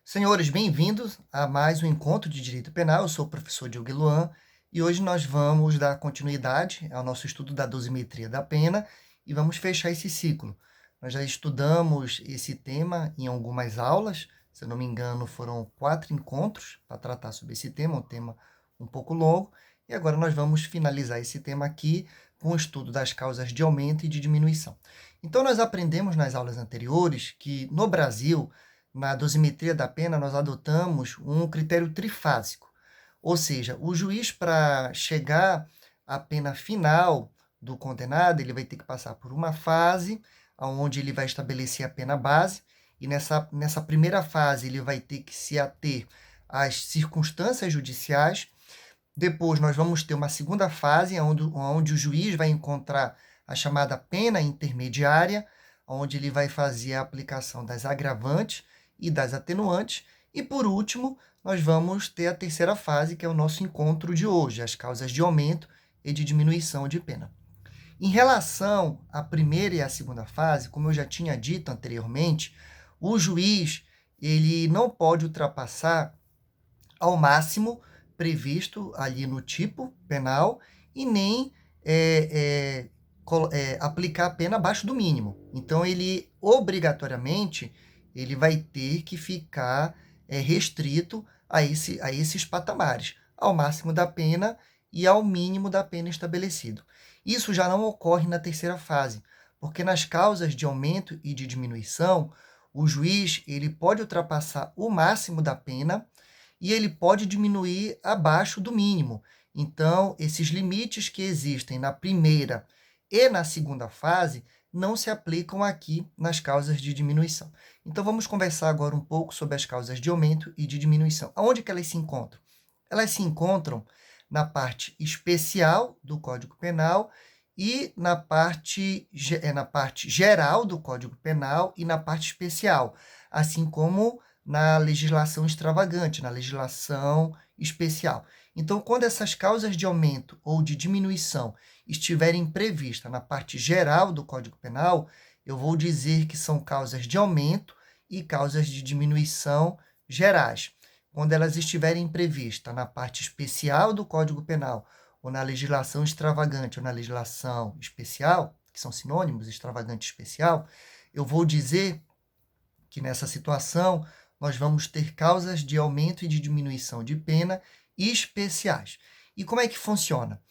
Senhores, bem-vindos a mais um encontro de Direito Penal. Eu sou o professor Diogo Eluan e hoje nós vamos dar continuidade ao nosso estudo da dosimetria da pena e vamos fechar esse ciclo. Nós já estudamos esse tema em algumas aulas, se eu não me engano, foram 4 encontros para tratar sobre esse tema, um tema um pouco longo, e agora nós vamos finalizar esse tema aqui com o estudo das causas de aumento e de diminuição. Então, nós aprendemos nas aulas anteriores que no Brasil na dosimetria da pena, nós adotamos um critério trifásico, ou seja, o juiz, para chegar à pena final do condenado, ele vai ter que passar por uma fase, onde ele vai estabelecer a pena base, e nessa primeira fase ele vai ter que se ater às circunstâncias judiciais. Depois nós vamos ter uma segunda fase, onde o juiz vai encontrar a chamada pena intermediária, onde ele vai fazer a aplicação das agravantes e das atenuantes. E, por último, nós vamos ter a terceira fase, que é o nosso encontro de hoje, as causas de aumento e de diminuição de pena. Em relação à primeira e à segunda fase, como eu já tinha dito anteriormente, o juiz ele não pode ultrapassar ao máximo previsto ali no tipo penal e nem aplicar a pena abaixo do mínimo. Então, ele obrigatoriamente ele vai ter que ficar restrito a esses patamares, ao máximo da pena e ao mínimo da pena estabelecido. Isso já não ocorre na terceira fase, porque nas causas de aumento e de diminuição, o juiz ele pode ultrapassar o máximo da pena e ele pode diminuir abaixo do mínimo. Então, esses limites que existem na primeira e na segunda fase não se aplicam aqui nas causas de diminuição. Então, vamos conversar agora um pouco sobre as causas de aumento e de diminuição. Aonde que elas se encontram? Elas se encontram na parte especial do Código Penal e na parte geral do Código Penal e na parte especial, assim como na legislação extravagante, na legislação especial. Então, quando essas causas de aumento ou de diminuição estiverem previstas na parte geral do Código Penal, eu vou dizer que são causas de aumento e causas de diminuição gerais. Quando elas estiverem previstas na parte especial do Código Penal, ou na legislação extravagante ou na legislação especial, que são sinônimos, extravagante e especial, eu vou dizer que nessa situação nós vamos ter causas de aumento e de diminuição de pena especiais. E como é que funciona?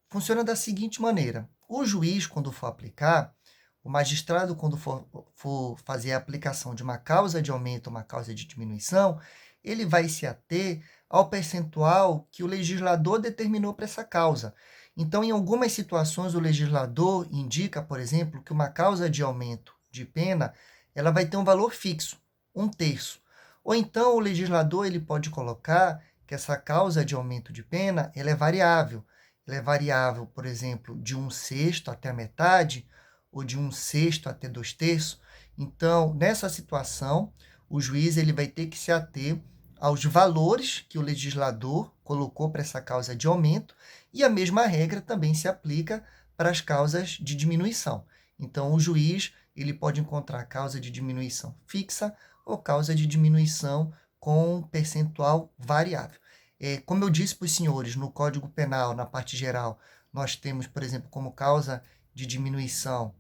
Funciona da seguinte maneira: o juiz, quando for aplicar, o magistrado, quando for fazer a aplicação de uma causa de aumento, uma causa de diminuição, ele vai se ater ao percentual que o legislador determinou para essa causa. Então, em algumas situações, o legislador indica, por exemplo, que uma causa de aumento de pena ela vai ter um valor fixo, 1/3. Ou então o legislador ele pode colocar que essa causa de aumento de pena ela é variável. Ela é variável, por exemplo, de 1/6 até a metade, ou de 1/6 até 2/3. Então, nessa situação, o juiz ele vai ter que se ater aos valores que o legislador colocou para essa causa de aumento, e a mesma regra também se aplica para as causas de diminuição. Então, o juiz ele pode encontrar causa de diminuição fixa ou causa de diminuição com percentual variável. Como eu disse para os senhores, no Código Penal, na parte geral, nós temos, por exemplo, como causa de diminuição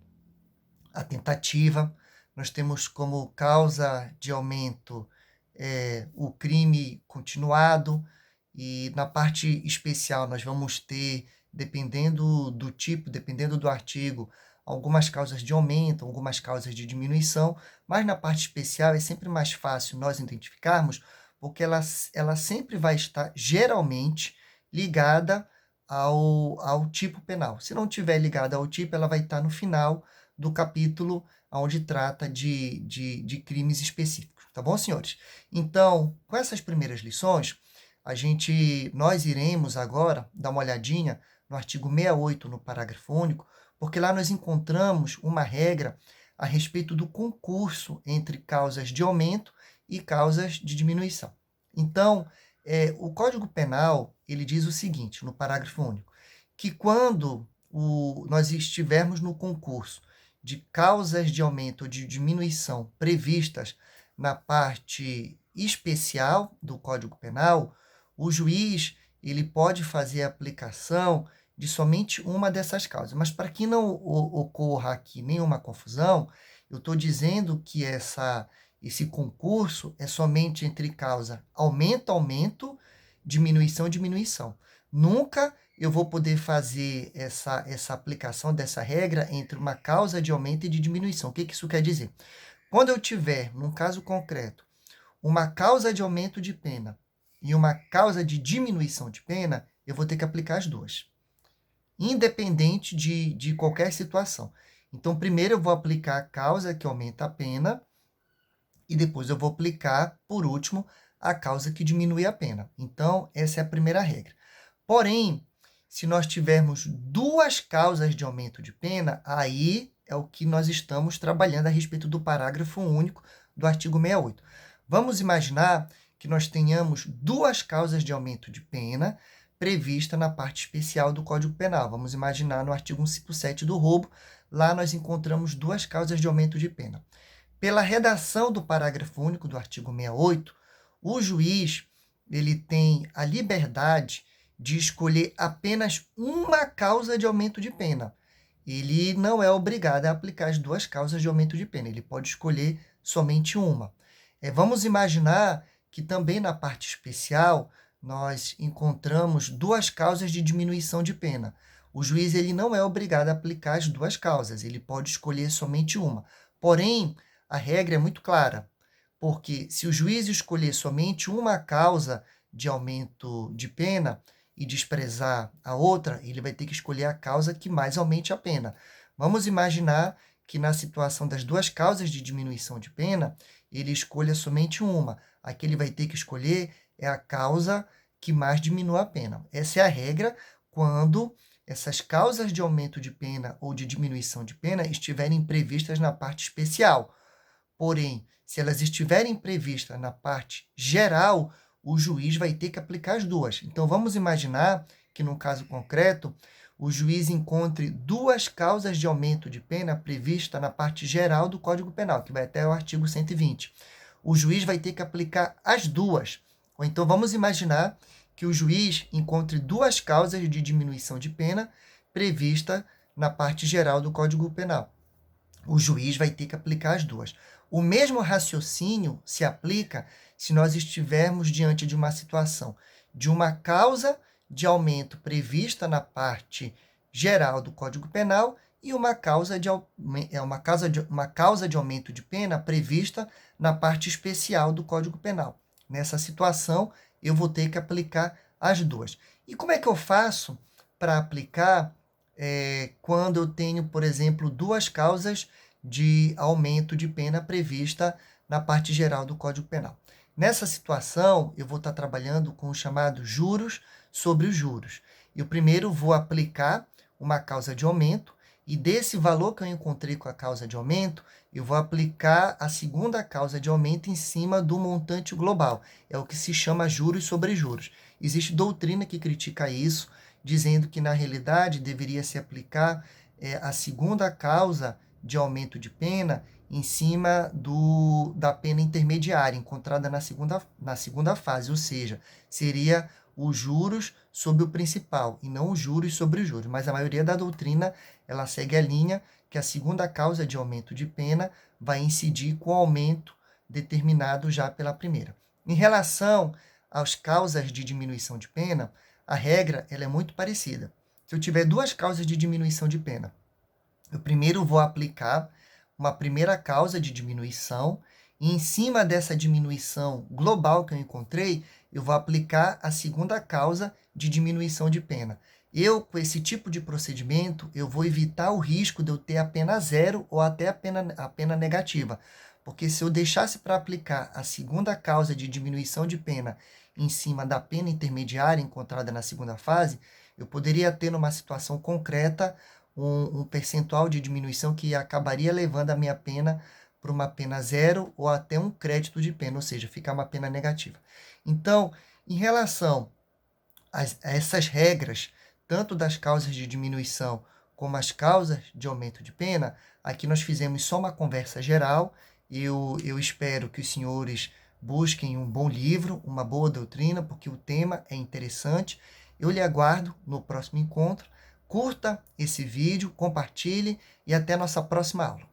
a tentativa, nós temos como causa de aumento o crime continuado, e na parte especial nós vamos ter, dependendo do tipo, dependendo do artigo, algumas causas de aumento, algumas causas de diminuição, mas na parte especial é sempre mais fácil nós identificarmos, porque ela sempre vai estar, geralmente, ligada ao tipo penal. Se não tiver ligada ao tipo, ela vai estar no final do capítulo onde trata de crimes específicos. Tá bom, senhores? Então, com essas primeiras lições, nós iremos agora dar uma olhadinha no artigo 68, no parágrafo único, porque lá nós encontramos uma regra a respeito do concurso entre causas de aumento e causas de diminuição. Então, o Código Penal ele diz o seguinte, no parágrafo único, que quando nós estivermos no concurso de causas de aumento ou de diminuição previstas na parte especial do Código Penal, o juiz ele pode fazer a aplicação de somente uma dessas causas. Mas para que não ocorra aqui nenhuma confusão, eu estou dizendo que esse concurso é somente entre causa aumento, diminuição. Nunca eu vou poder fazer essa aplicação dessa regra entre uma causa de aumento e de diminuição. O que isso quer dizer? Quando eu tiver, num caso concreto, uma causa de aumento de pena e uma causa de diminuição de pena, eu vou ter que aplicar as duas, independente de qualquer situação. Então, primeiro eu vou aplicar a causa que aumenta a pena e depois eu vou aplicar, por último, a causa que diminui a pena. Então, essa é a primeira regra. Porém, se nós tivermos duas causas de aumento de pena, aí é o que nós estamos trabalhando a respeito do parágrafo único do artigo 68. Vamos imaginar que nós tenhamos duas causas de aumento de pena prevista na parte especial do Código Penal. Vamos imaginar no artigo 157 do roubo, lá nós encontramos duas causas de aumento de pena. Pela redação do parágrafo único do artigo 68, o juiz ele tem a liberdade de escolher apenas uma causa de aumento de pena. Ele não é obrigado a aplicar as duas causas de aumento de pena, ele pode escolher somente uma. Vamos imaginar que também na parte especial nós encontramos duas causas de diminuição de pena. O juiz ele não é obrigado a aplicar as duas causas, ele pode escolher somente uma. Porém, a regra é muito clara, porque se o juiz escolher somente uma causa de aumento de pena e desprezar a outra, ele vai ter que escolher a causa que mais aumente a pena. Vamos imaginar que na situação das duas causas de diminuição de pena, ele escolha somente uma. A que ele vai ter que escolher é a causa que mais diminua a pena. Essa é a regra quando essas causas de aumento de pena ou de diminuição de pena estiverem previstas na parte especial. Porém, se elas estiverem previstas na parte geral, o juiz vai ter que aplicar as duas. Então, vamos imaginar que, no caso concreto, o juiz encontre duas causas de aumento de pena prevista na parte geral do Código Penal, que vai até o artigo 120. O juiz vai ter que aplicar as duas. Ou então, vamos imaginar que o juiz encontre duas causas de diminuição de pena prevista na parte geral do Código Penal. O juiz vai ter que aplicar as duas. O mesmo raciocínio se aplica se nós estivermos diante de uma situação de uma causa de aumento prevista na parte geral do Código Penal e uma causa de aumento de pena prevista na parte especial do Código Penal. Nessa situação, eu vou ter que aplicar as duas. E como é que eu faço para aplicar quando eu tenho, por exemplo, duas causas de aumento de pena prevista na parte geral do Código Penal? Nessa situação, eu vou estar trabalhando com os chamados juros sobre os juros. Eu primeiro vou aplicar uma causa de aumento e desse valor que eu encontrei com a causa de aumento, eu vou aplicar a segunda causa de aumento em cima do montante global. É o que se chama juros sobre juros. Existe doutrina que critica isso, dizendo que, na realidade, deveria se aplicar a segunda causa de aumento de pena em cima da pena intermediária, encontrada na segunda fase, ou seja, seria os juros sobre o principal e não os juros sobre os juros. Mas a maioria da doutrina ela segue a linha que a segunda causa de aumento de pena vai incidir com o aumento determinado já pela primeira. Em relação às causas de diminuição de pena, a regra ela é muito parecida. Se eu tiver duas causas de diminuição de pena, eu primeiro vou aplicar uma primeira causa de diminuição e em cima dessa diminuição global que eu encontrei, eu vou aplicar a segunda causa de diminuição de pena. Com esse tipo de procedimento, eu vou evitar o risco de eu ter a pena zero ou até a pena negativa. Porque se eu deixasse para aplicar a segunda causa de diminuição de pena em cima da pena intermediária encontrada na segunda fase, eu poderia ter numa situação concreta um percentual de diminuição que acabaria levando a minha pena para uma pena zero ou até um crédito de pena, ou seja, ficar uma pena negativa. Então, em relação a essas regras, tanto das causas de diminuição como as causas de aumento de pena, aqui nós fizemos só uma conversa geral. Eu espero que os senhores busquem um bom livro, uma boa doutrina, porque o tema é interessante. Eu lhe aguardo no próximo encontro. Curta esse vídeo, compartilhe e até nossa próxima aula.